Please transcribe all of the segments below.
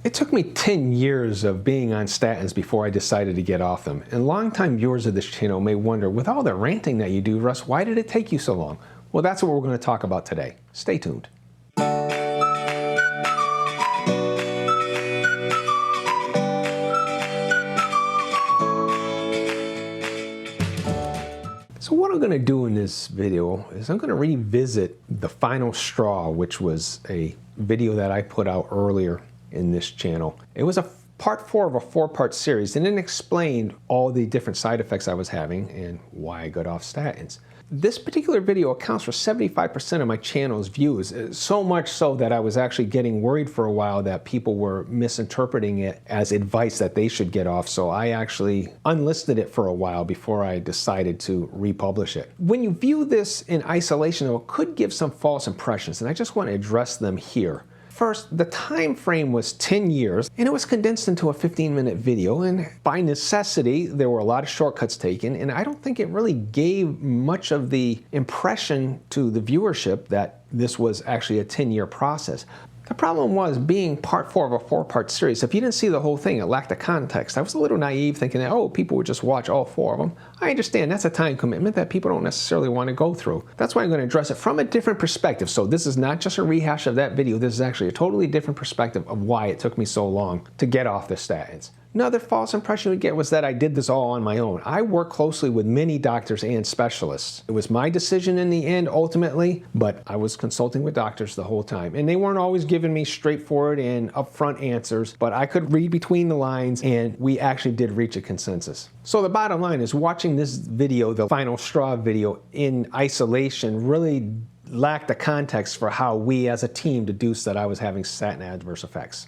It took me 10 years of being on statins before I decided to get off them. And longtime viewers of this channel may wonder, with all the ranting that you do, Russ, why did it take you so long? Well, that's what we're going to talk about today. Stay tuned. So what I'm going to do in this video is I'm going to revisit The Final Straw, which was a video that I put out earlier in this channel. It was a part 4 of a 4-part series, and it explained all the different side effects I was having and why I got off statins. This particular video accounts for 75% of my channel's views, so much so that I was actually getting worried for a while that people were misinterpreting it as advice that they should get off, so I actually unlisted it for a while before I decided to republish it. When you view this in isolation, it could give some false impressions, and I just want to address them here. First, the time frame was 10 years, and it was condensed into a 15-minute video, and by necessity, there were a lot of shortcuts taken, and I don't think it really gave much of the impression to the viewership that this was actually a 10-year process. The problem was, being part 4 of a 4-part series, if you didn't see the whole thing, it lacked the context. I was a little naive thinking that, oh, people would just watch all 4 of them. I understand that's a time commitment that people don't necessarily want to go through. That's why I'm going to address it from a different perspective. So this is not just a rehash of that video. This is actually a totally different perspective of why it took me so long to get off the statins. Another false impression we get was that I did this all on my own. I work closely with many doctors and specialists. It was my decision in the end, ultimately, but I was consulting with doctors the whole time. And they weren't always giving me straightforward and upfront answers, but I could read between the lines, and we actually did reach a consensus. So the bottom line is, watching this video, the Final Straw video, in isolation really lacked the context for how we as a team deduced that I was having statin adverse effects.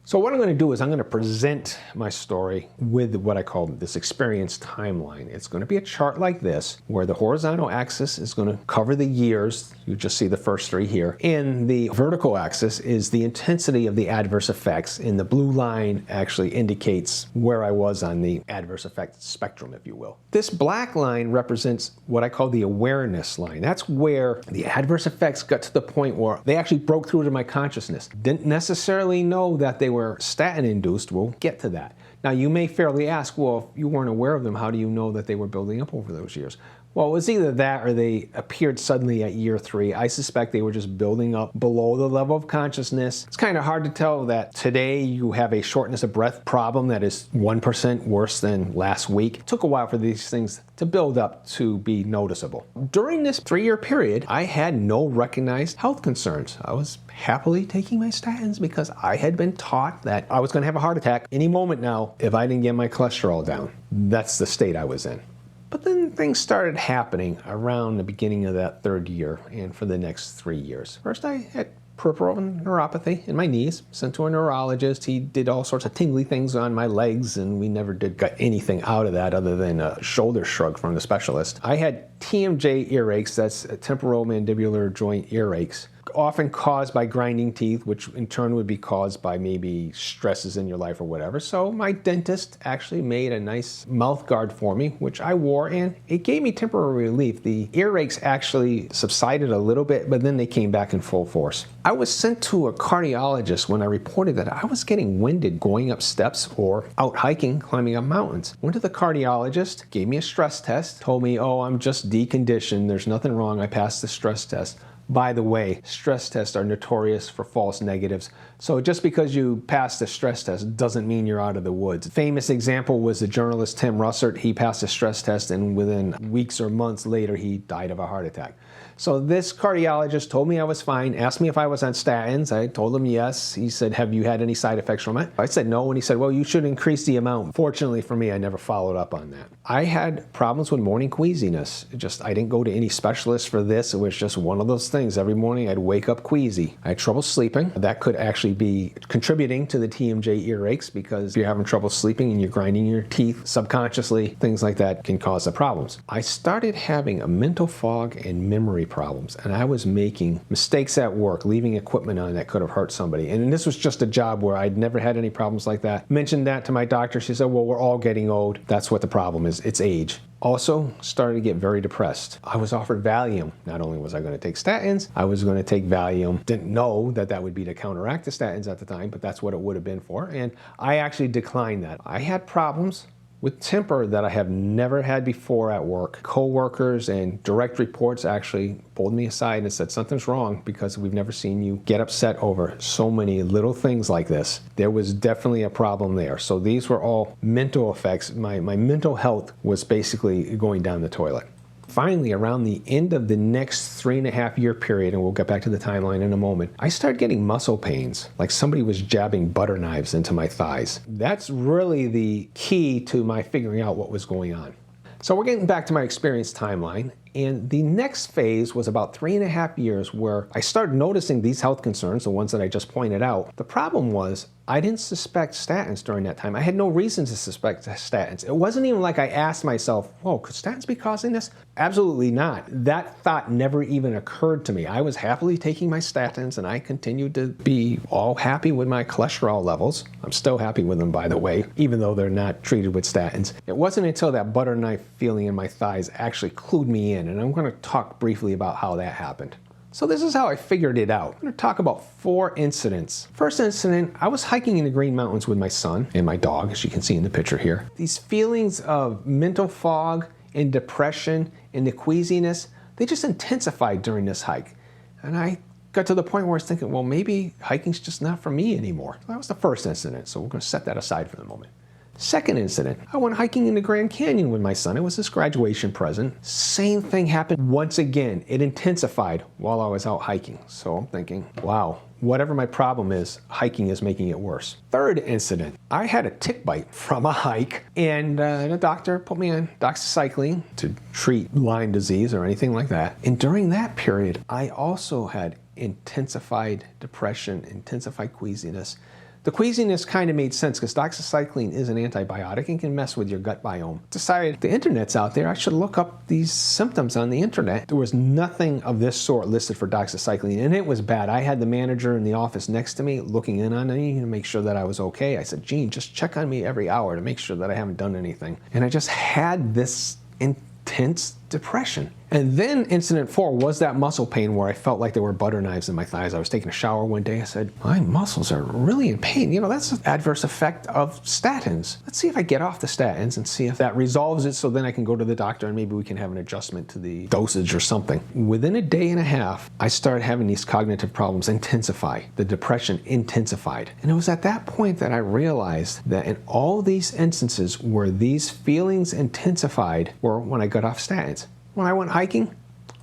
So what I'm going to do is I'm going to present my story with what I call this experience timeline. It's going to be a chart like this, where the horizontal axis is going to cover the years. You just see the first 3 here. And the vertical axis is the intensity of the adverse effects. And the blue line actually indicates where I was on the adverse effect spectrum, if you will. This black line represents what I call the awareness line. That's where the adverse effects got to the point where they actually broke through to my consciousness. Didn't necessarily know that they were statin induced. We'll get to that. Now, you may fairly ask, well, if you weren't aware of them, how do you know that they were building up over those years? Well, it was either that or they appeared suddenly at year 3. I suspect they were just building up below the level of consciousness. It's kind of hard to tell that today you have a shortness of breath problem that is 1% worse than last week. It took a while for these things to build up to be noticeable. During this 3-year period, I had no recognized health concerns. I was happily taking my statins because I had been taught that I was going to have a heart attack any moment now if I didn't get my cholesterol down. That's the state I was in. But then things started happening around the beginning of that 3rd year and for the next 3 years. First, I had peripheral neuropathy in my knees, sent to a neurologist. He did all sorts of tingly things on my legs, and we never did get anything out of that other than a shoulder shrug from the specialist. I had TMJ earaches, that's temporomandibular joint earaches, often caused by grinding teeth, which in turn would be caused by maybe stresses in your life or whatever. So my dentist actually made a nice mouth guard for me, which I wore, and it gave me temporary relief. The earaches actually subsided a little bit, but then they came back in full force. I was sent to a cardiologist when I reported that I was getting winded going up steps or out hiking, climbing up mountains. Went to the cardiologist, gave me a stress test, told me, oh, I'm just deconditioned, there's nothing wrong, I passed the stress test. By the way, stress tests are notorious for false negatives. So just because you passed the stress test doesn't mean you're out of the woods. Famous example was the journalist Tim Russert. He passed the stress test, and within weeks or months later, he died of a heart attack. So this cardiologist told me I was fine, asked me if I was on statins. I told him yes. He said, have you had any side effects from it? I said no, and he said, well, you should increase the amount. Fortunately for me, I never followed up on that. I had problems with morning queasiness. I didn't go to any specialist for this. It was just one of those things. Every morning I'd wake up queasy. I had trouble sleeping. That could actually be contributing to the TMJ earaches, because if you're having trouble sleeping and you're grinding your teeth subconsciously, things like that can cause the problems. I started having a mental fog and memory problems, and I was making mistakes at work, leaving equipment on that could have hurt somebody. And this was just a job where I'd never had any problems like that. Mentioned that to my doctor. She said, well, we're all getting old. That's what the problem is. It's age. Also started to get very depressed. I was offered Valium. Not only was I going to take statins, I was going to take Valium. Didn't know that that would be to counteract the statins at the time, but that's what it would have been for. And I actually declined that. I had problems with temper that I have never had before at work. Co-workers and direct reports actually pulled me aside and said, something's wrong because we've never seen you get upset over so many little things like this. There was definitely a problem there. So these were all mental effects. My mental health was basically going down the toilet. Finally, around the end of the next 3.5-year period, and we'll get back to the timeline in a moment, I started getting muscle pains, like somebody was jabbing butter knives into my thighs. That's really the key to my figuring out what was going on. So we're getting back to my experience timeline, and the next phase was about 3.5 years where I started noticing these health concerns, the ones that I just pointed out. The problem was I didn't suspect statins during that time. I had no reason to suspect statins. It wasn't even like I asked myself, whoa, could statins be causing this? Absolutely not. That thought never even occurred to me. I was happily taking my statins and I continued to be all happy with my cholesterol levels. I'm still happy with them, by the way, even though they're not treated with statins. It wasn't until that butter knife feeling in my thighs actually clued me in, and I'm going to talk briefly about how that happened. So this is how I figured it out. I'm going to talk about 4 incidents. First incident, I was hiking in the Green Mountains with my son and my dog, as you can see in the picture here. These feelings of mental fog and depression and the queasiness, they just intensified during this hike. And I got to the point where I was thinking, well, maybe hiking's just not for me anymore. That was the first incident, so we're going to set that aside for the moment. Second incident, I went hiking in the Grand Canyon with my son. It was his graduation present. Same thing happened once again. It intensified while I was out hiking. So I'm thinking, wow, whatever my problem is, hiking is making it worse. Third incident, I had a tick bite from a hike, and the doctor put me on doxycycline to treat Lyme disease or anything like that. And during that period, I also had intensified depression, intensified queasiness. The queasiness kind of made sense because doxycycline is an antibiotic and can mess with your gut biome. Decided the internet's out there, I should look up these symptoms on the internet. There was nothing of this sort listed for doxycycline, and it was bad. I had the manager in the office next to me looking in on me to make sure that I was okay. I said, Gene, just check on me every hour to make sure that I haven't done anything. And I just had this intense depression. And then incident 4 was that muscle pain where I felt like there were butter knives in my thighs. I was taking a shower one day. I said, my muscles are really in pain. You know, that's an adverse effect of statins. Let's see if I get off the statins and see if that resolves it, so then I can go to the doctor and maybe we can have an adjustment to the dosage or something. Within a day and a half, I started having these cognitive problems intensify. The depression intensified. And it was at that point that I realized that in all these instances where these feelings intensified were when I got off statins. When I went hiking,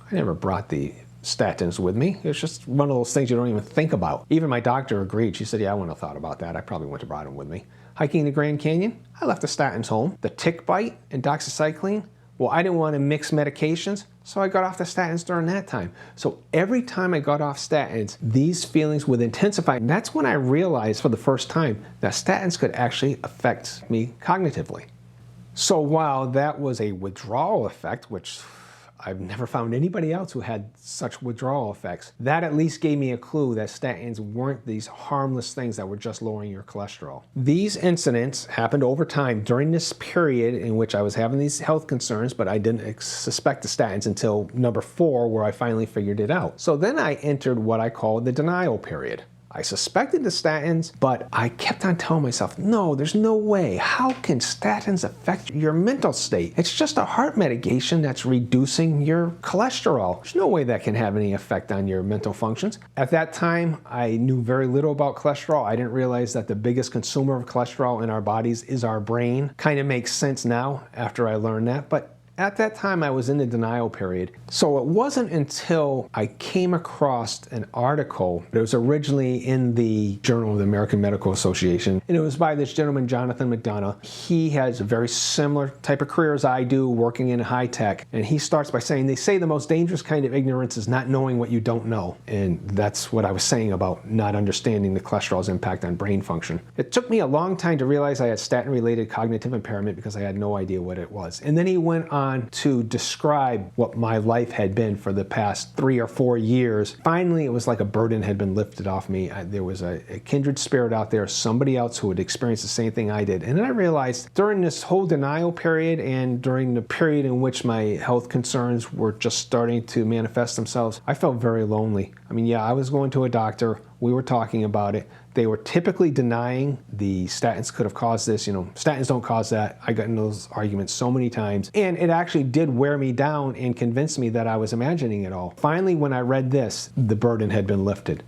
I never brought the statins with me. It's just one of those things you don't even think about. Even my doctor agreed. She said, yeah, I wouldn't have thought about that. I probably wouldn't have brought them with me. Hiking the Grand Canyon, I left the statins home. The tick bite and doxycycline, well, I didn't want to mix medications, so I got off the statins during that time. So every time I got off statins, these feelings would intensify. And that's when I realized for the first time that statins could actually affect me cognitively. So while that was a withdrawal effect, which I've never found anybody else who had such withdrawal effects, that at least gave me a clue that statins weren't these harmless things that were just lowering your cholesterol. These incidents happened over time during this period in which I was having these health concerns, but I didn't suspect the statins until number 4, where I finally figured it out. So then I entered what I call the denial period. I suspected the statins, but I kept on telling myself, no, there's no way. How can statins affect your mental state? It's just a heart medication that's reducing your cholesterol. There's no way that can have any effect on your mental functions. At that time, I knew very little about cholesterol. I didn't realize that the biggest consumer of cholesterol in our bodies is our brain. Kind of makes sense now after I learned that, but at that time, I was in the denial period. So it wasn't until I came across an article that was originally in the Journal of the American Medical Association, and it was by this gentleman, Jonathan McDonough. He has a very similar type of career as I do, working in high tech. And he starts by saying, they say the most dangerous kind of ignorance is not knowing what you don't know. And that's what I was saying about not understanding the cholesterol's impact on brain function. It took me a long time to realize I had statin-related cognitive impairment because I had no idea what it was. And then he went on on to describe what my life had been for the past 3 or 4 years, finally it was like a burden had been lifted off me. There was a kindred spirit out there, somebody else who had experienced the same thing I did. And then I realized during this whole denial period and during the period in which my health concerns were just starting to manifest themselves, I felt very lonely. I mean, yeah, I was going to a doctor. We were talking about it. They were typically denying the statins could have caused this. You know, statins don't cause that. I got into those arguments so many times. And it actually did wear me down and convince me that I was imagining it all. Finally, when I read this, the burden had been lifted.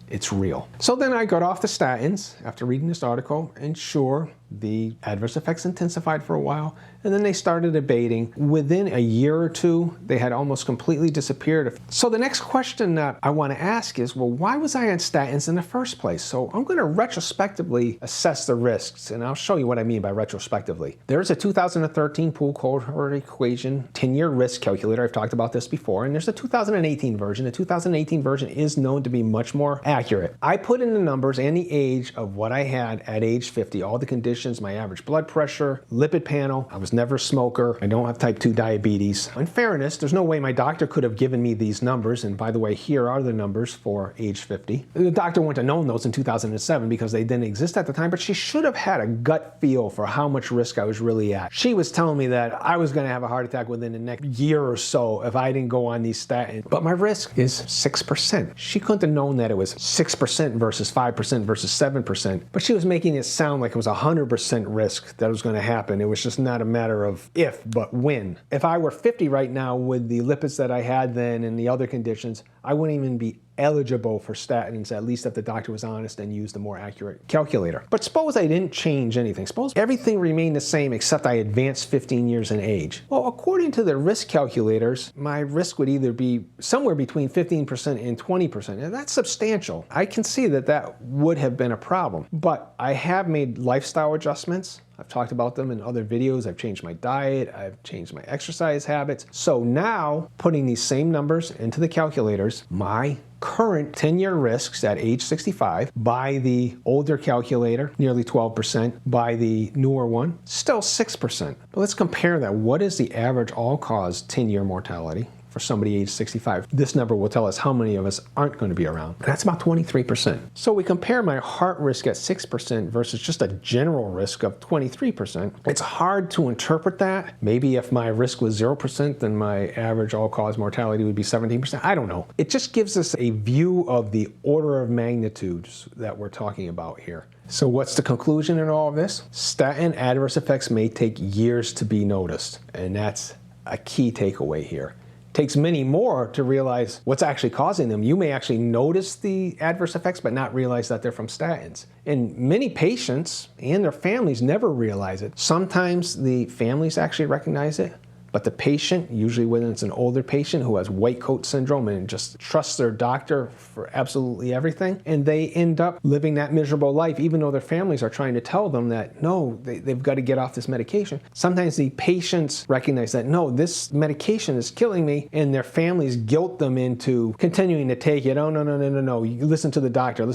It's real. So then I got off the statins after reading this article, and sure, the adverse effects intensified for a while, and then they started abating. Within a year or two, they had almost completely disappeared. So the next question that I want to ask is, well, why was I on statins in the first place? So I'm going to retrospectively assess the risks, and I'll show you what I mean by retrospectively. There's a 2013 pool cohort equation 10-year risk calculator. I've talked about this before, and there's a 2018 version. The 2018 version is known to be much more accurate. I put in the numbers and the age of what I had at age 50, all the conditions, my average blood pressure, lipid panel. I was never a smoker. I don't have type 2 diabetes. In fairness, there's no way my doctor could have given me these numbers. And by the way, here are the numbers for age 50. The doctor wouldn't have known those in 2007 because they didn't exist at the time, but she should have had a gut feel for how much risk I was really at. She was telling me that I was going to have a heart attack within the next year or so if I didn't go on these statins. But my risk is 6%. She couldn't have known that it was 6% versus 5% versus 7%, but she was making it sound like it was 100% risk that was going to happen. It was just not a matter of if, but when. If I were 50 right now with the lipids that I had then and the other conditions, I wouldn't even be eligible for statins, at least if the doctor was honest and used a more accurate calculator. But suppose I didn't change anything. Suppose everything remained the same except I advanced 15 years in age. Well, according to the risk calculators, my risk would either be somewhere between 15% and 20%. And that's substantial. I can see that that would have been a problem. But I have made lifestyle adjustments. I've talked about them in other videos. I've changed my diet. I've changed my exercise habits. So now, putting these same numbers into the calculators, my current 10-year risks at age 65 by the older calculator, nearly 12%, by the newer one, still 6%. But let's compare that. What is the average all-cause 10-year mortality for somebody age 65? This number will tell us how many of us aren't going to be around. And that's about 23%. So we compare my heart risk at 6% versus just a general risk of 23%. It's hard to interpret that. Maybe if my risk was 0%, then my average all-cause mortality would be 17%. I don't know. It just gives us a view of the order of magnitudes that we're talking about here. So what's the conclusion in all of this? Statin adverse effects may take years to be noticed, and that's a key takeaway here. Takes many more to realize what's actually causing them. You may actually notice the adverse effects but not realize that they're from statins. And many patients and their families never realize it. Sometimes the families actually recognize it, but the patient, usually when it's an older patient who has white coat syndrome and just trusts their doctor for absolutely everything, and they end up living that miserable life even though their families are trying to tell them that no, they've got to get off this medication. Sometimes the patients recognize that no, this medication is killing me, and their families guilt them into continuing to take it. Oh, no, you listen to the doctor,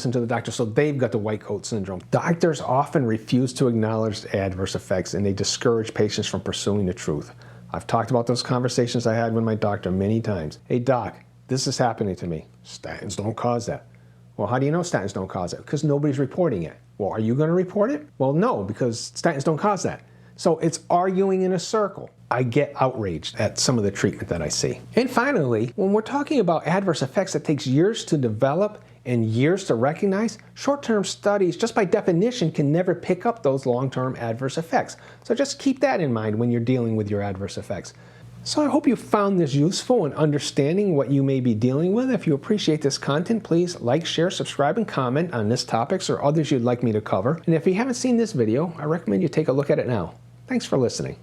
so they've got the white coat syndrome. Doctors often refuse to acknowledge adverse effects, and they discourage patients from pursuing the truth. I've talked about those conversations I had with my doctor many times. Hey doc, this is happening to me. Statins don't cause that. Well, how do you know statins don't cause it? Because nobody's reporting it. Well, are you going to report it? Well, no, because statins don't cause that. So it's arguing in a circle. I get outraged at some of the treatment that I see. And finally, when we're talking about adverse effects that takes years to develop and years to recognize, short-term studies, just by definition, can never pick up those long-term adverse effects. So just keep that in mind when you're dealing with your adverse effects. So I hope you found this useful in understanding what you may be dealing with. If you appreciate this content, please like, share, subscribe, and comment on this topics or others you'd like me to cover. And if you haven't seen this video, I recommend you take a look at it now. Thanks for listening.